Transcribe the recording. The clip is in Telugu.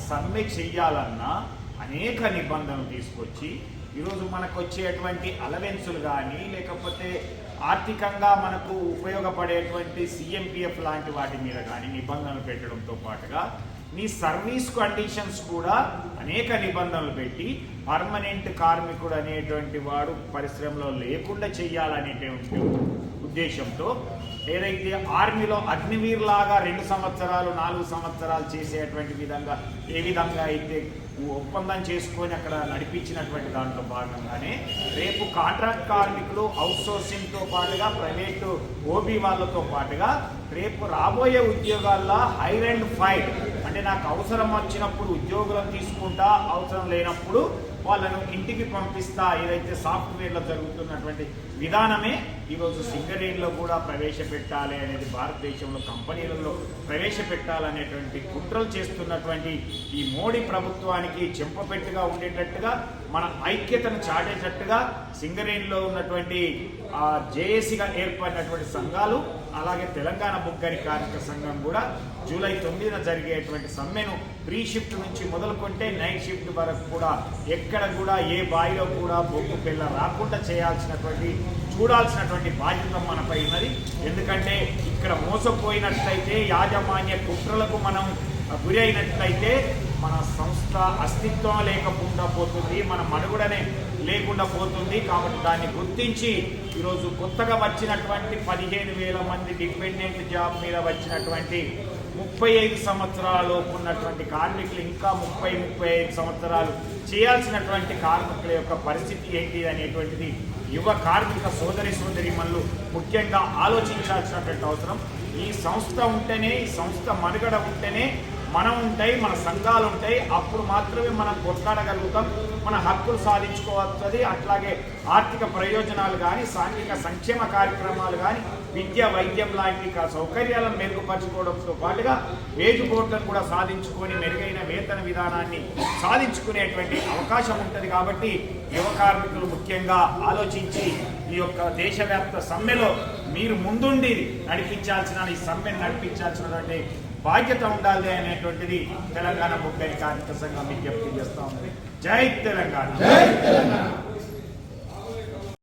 సమ్మె చెయ్యాలన్నా అనేక నిబంధనలు తీసుకొచ్చి ఈరోజు మనకు వచ్చేటువంటి అలవెన్సులు కానీ లేకపోతే ఆర్థికంగా మనకు ఉపయోగపడేటువంటి సిఎంపిఎఫ్ లాంటి వాటి మీద కానీ నిబంధనలు పెట్టడంతో పాటుగా మీ సర్వీస్ కండిషన్స్ కూడా అనేక నిబంధనలు పెట్టి పర్మనెంట్ కార్మికుడు అనేటువంటి వాడు పరిశ్రమలో లేకుండా చేయాలనేటువంటి ఉద్దేశంతో ఏదైతే ఆర్మీలో అగ్నివీర్ లాగా 2 సంవత్సరాలు 4 సంవత్సరాలు చేసేటువంటి విధంగా ఏ విధంగా అయితే ఒప్పందం చేసుకొని అక్కడ నడిపించినటువంటి దాంట్లో భాగంగానే రేపు కాంట్రాక్ట్ కార్మికులు అవుట్సోర్సింగ్తో పాటుగా ప్రైవేటు ఓబీ వాళ్ళతో పాటుగా రేపు రాబోయే ఉద్యోగాల్లో హైర్ అండ్ ఫైర్ అంటే నాకు అవసరం వచ్చినప్పుడు ఉద్యోగులను తీసుకుంటా అవసరం లేనప్పుడు వాళ్ళను ఇంటికి పంపిస్తా ఏదైతే సాఫ్ట్వేర్లో జరుగుతున్నటువంటి విధానమే ఈరోజు సింగరేణిలో కూడా ప్రవేశపెట్టాలి అనేది భారతదేశంలో కంపెనీలలో ప్రవేశపెట్టాలనేటువంటి కుట్రలు చేస్తున్నటువంటి ఈ మోడీ ప్రభుత్వానికి చెంపపెట్టుగా ఉండేటట్టుగా మన ఐక్యతను చాటేటట్టుగా సింగరేణిలో ఉన్నటువంటి జేఏసీగా ఏర్పడినటువంటి సంఘాలు అలాగే తెలంగాణ బొగ్గని కార్మిక సంఘం కూడా జూలై 9న జరిగేటువంటి సమ్మెను ప్రీ షిఫ్ట్ నుంచి మొదలుకుంటే నైట్ షిఫ్ట్ వరకు కూడా ఎక్కడ కూడా ఏ బాయిలో కూడా బొగ్గు పిల్ల రాకుండా చూడాల్సినటువంటి బాధ్యత మనపై ఉన్నది. ఎందుకంటే ఇక్కడ మోసపోయినట్లయితే యాజమాన్య కుట్రలకు మనం గురి అయినట్లయితే మన సంస్థ అస్తిత్వం లేకుండా పోతుంది, మన మనుగడనే లేకుండా పోతుంది. కాబట్టి దాన్ని గుర్తించి ఈరోజు కొత్తగా వచ్చినటువంటి 15,000 మంది డిపెండెంట్ జాబ్ మీద వచ్చినటువంటి 35 సంవత్సరాలలోపు ఉన్నటువంటి కార్మికులు ఇంకా 30-35 సంవత్సరాలు చేయాల్సినటువంటి కార్మికుల యొక్క పరిస్థితి ఏంటి అనేటువంటిది యువ కార్మిక సోదరీమణులు ముఖ్యంగా ఆలోచించాల్సినటువంటి అవసరం. ఈ సంస్థ ఉంటేనే, ఈ సంస్థ మనుగడ ఉంటేనే మనం ఉంటాయి, మన సంఘాలు ఉంటాయి. అప్పుడు మాత్రమే మనం కొట్లాడగలుగుతాం, మన హక్కులు సాధించుకోవచ్చది. అట్లాగే ఆర్థిక ప్రయోజనాలు కానీ సాంఘిక సంక్షేమ కార్యక్రమాలు కానీ విద్య వైద్యం లాంటి సౌకర్యాలను మెరుగుపరచుకోవడంతో పాటుగా వేజ్ బోర్డులను కూడా సాధించుకొని మెరుగైన వేతన విధానాన్ని సాధించుకునేటువంటి అవకాశం ఉంటుంది. కాబట్టి యువ కార్మికులు ముఖ్యంగా ఆలోచించి ఈ యొక్క దేశవ్యాప్త సమ్మెలో మీరు ముందుండి నడిపించాల్సిన ఈ సమ్మెను నడిపించాల్సినటువంటి బాధ్యత ఉండాలి అనేటువంటిది తెలంగాణ బొగ్గని కార్మిక సంఘం విజ్ఞప్తి చేస్తా ఉంది. జై తెలంగాణ.